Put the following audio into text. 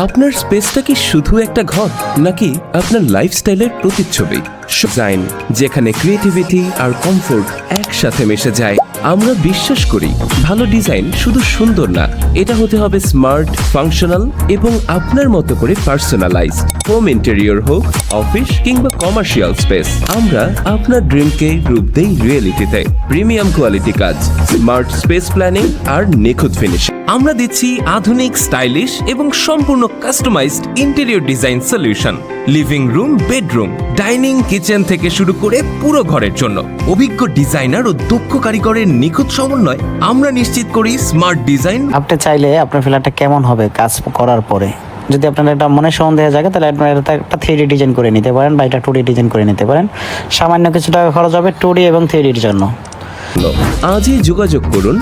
আপনার স্পেসটা কি শুধু একটা ঘর, নাকি আপনার লাইফস্টাইলের প্রতিচ্ছবি? ডিজাইন যেখানে ক্রিয়েটিভিটি আর কমফোর্ট একসাথে মিশে যায়। আমরা বিশ্বাস করি ভালো ডিজাইন শুধু সুন্দর না, এটা হতে হবে স্মার্ট, ফাংশনাল এবং আপনার মতো করে পার্সোনালাইজড। হোম ইন্টেরিয়র হোক, অফিস কিংবা কমার্শিয়াল স্পেস, আমরা আপনার ড্রিমকে রূপ দেই রিয়েলিটিতে। প্রিমিয়াম কোয়ালিটি কাজ, স্মার্ট স্পেস প্ল্যানিং আর নিখুঁত ফিনিশ। আমরা দিচ্ছি আধুনিক, স্টাইলিশ এবং সম্পূর্ণ customised interior design solution. Living room, bedroom, dining, kitchen থেকে শুরু করে পুরো ঘরের জন্য অভিজ্ঞ ডিজাইনার ও দক্ষ কারিগরের নিখুঁত সমন্বয় আমরা নিশ্চিত করি স্মার্ট ডিজাইন। আপনি চাইলে আপনার ফ্ল্যাটটা কেমন হবে কাজ করার পরে, যদি আপনার একটা মনে সন্দেহ জায়গা, তাহলে আপনার একটা 3D ডিজাইন করে নিতে পারেন বা এটা 2D ডিজাইন করে নিতে পারেন। সামান্য কিছু টাকা খরচ হবে 2D এবং 3D এর জন্য। আজই যোগাযোগ করুন